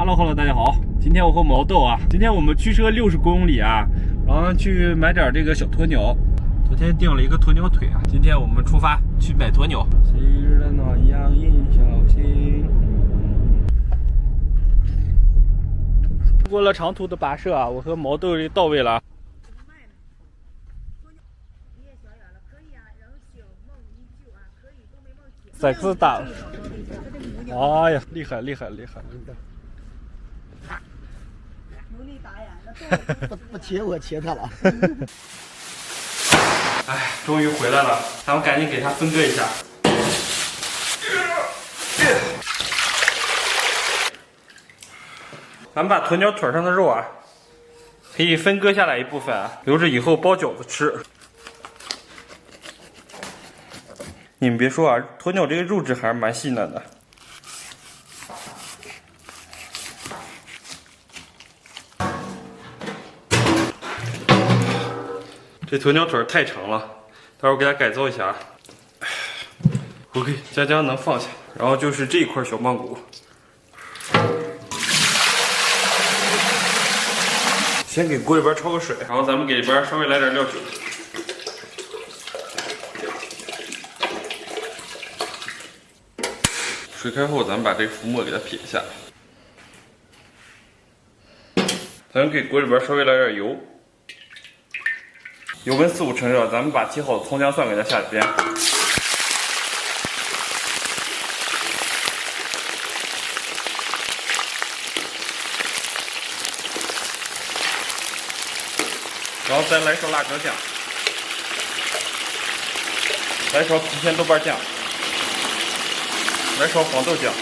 Hello， 大家好，今天我和毛豆啊，今天我们驱车60公里啊，然后去买点这个小鸵鸟。昨天订了一个鸵鸟腿啊，今天我们出发去买鸵鸟。昔日的暖阳映小溪。过了长途的跋涉啊，我和毛豆到位了。再次打，哎呀，厉害！努力打呀，不切我切他了。哎，终于回来了，咱们赶紧给它分割一下。咱们把鸵鸟腿上的肉啊，可以分割下来一部分啊，留着以后包饺子吃。你们别说啊，鸵鸟这个肉质还是蛮细嫩的。这鸵鸟腿太长了，待会儿给它改造一下。OK， 将能放下。然后就是这一块小棒骨，先给锅里边焯个水，然后咱们给里边稍微来点料酒。水开后，咱们把这个浮沫给它撇一下。咱们给锅里边稍微来点油。油温4、5成热，咱们把切好的葱姜蒜给它下里边，然后再来勺辣椒酱，来勺郫县豆瓣酱，来勺黄豆酱。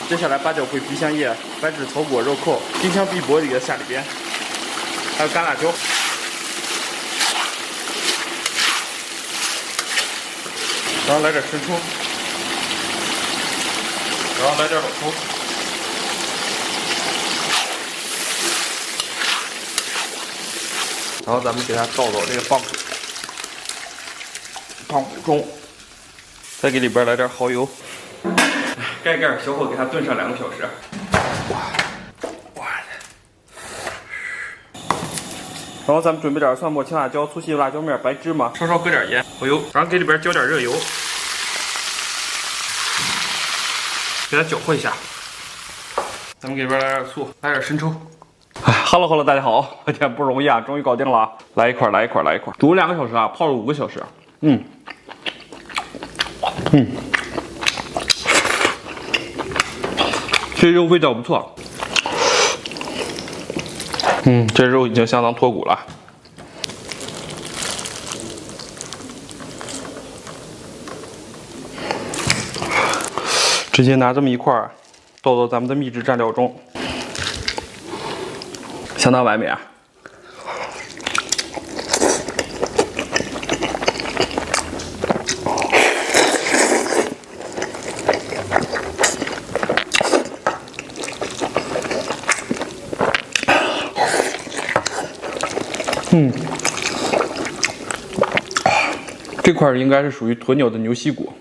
接下来八角灰、皮香叶、白芷、草果、肉蔻、金枪碧柏给它下里边，还有干辣椒，然后来点生抽，然后来点老抽，然后咱们给它倒到这个棒骨中，再给里边来点蚝油。盖盖小火给它炖上2个小时。然后咱们准备点蒜末、青辣椒、粗细辣椒面、白芝麻，稍搁点盐、蚝油，然后给里边浇点热油，给它搅和一下。咱们给里边来点醋，来点生抽。Hello， 大家好，今天不容易啊，终于搞定了啊！来一块，煮了2个小时啊，泡了5个小时。这肉味道不错，这肉已经相当脱骨了。直接拿这么一块倒到咱们的秘制蘸料中，相当完美啊！这块应该是属于鸵鸟的牛膝骨。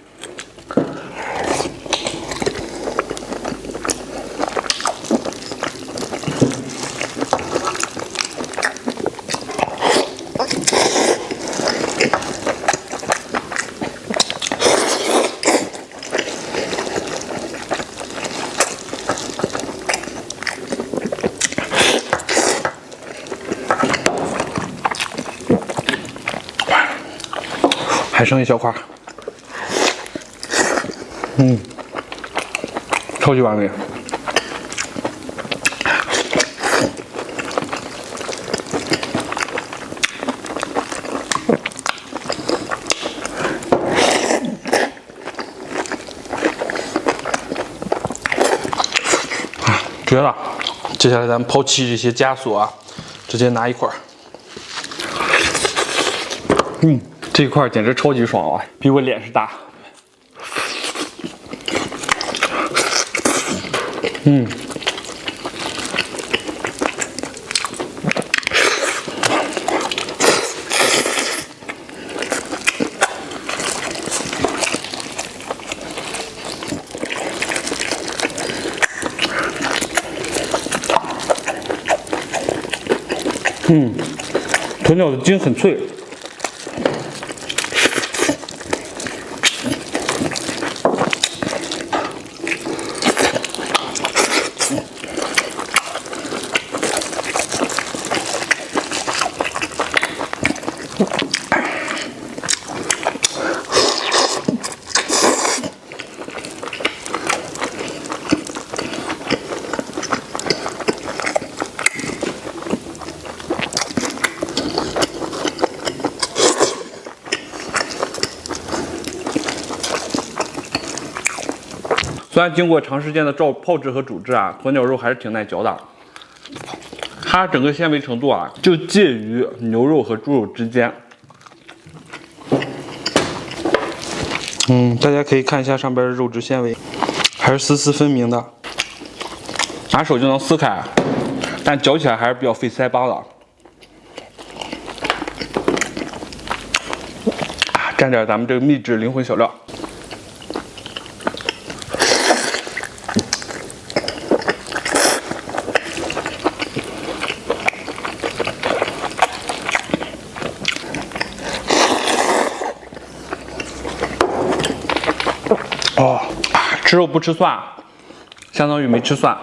还剩一小块，超级完美。绝了！接下来咱们抛弃这些枷锁啊，直接拿一块。这一块简直超级爽啊，比我脸是大。鸵鸟的筋很脆。虽然经过长时间的泡制和煮制啊，鸵鸟肉还是挺耐嚼的。它整个纤维程度啊，就介于牛肉和猪肉之间。大家可以看一下上边的肉质纤维，还是丝丝分明的，拿手就能撕开，但嚼起来还是比较费腮帮的。蘸点咱们这个秘制灵魂小料。吃肉不吃蒜，相当于没吃蒜。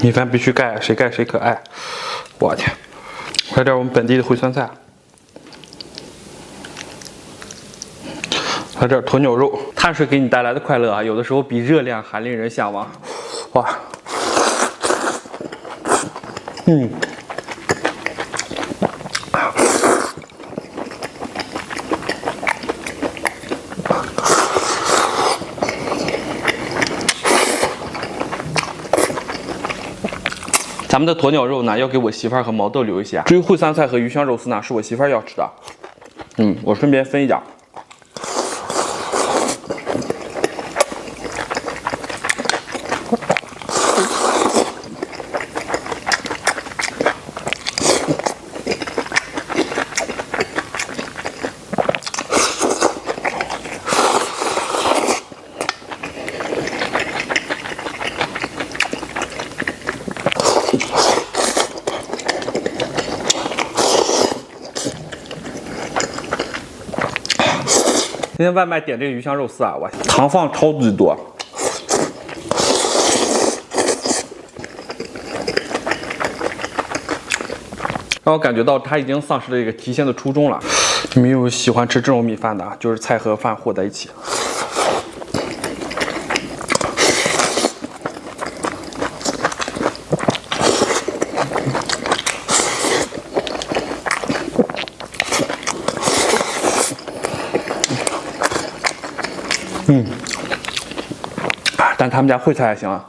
米饭必须盖，谁盖谁可爱。我天，来点我们本地的烩酸菜，来点鸵鸟肉。碳水给你带来的快乐啊，有的时候比热量还令人向往。哇，咱们的鸵鸟肉呢，要给我媳妇儿和毛豆留一些。至于烩酸菜和鱼香肉丝呢，是我媳妇儿要吃的。我顺便分一点。今天外卖点这个鱼香肉丝啊，我糖放超级多，让我感觉到它已经丧失了这个提鲜的初衷了。你们有喜欢吃这种米饭的，就是菜和饭和在一起。但他们家烩菜还行啊。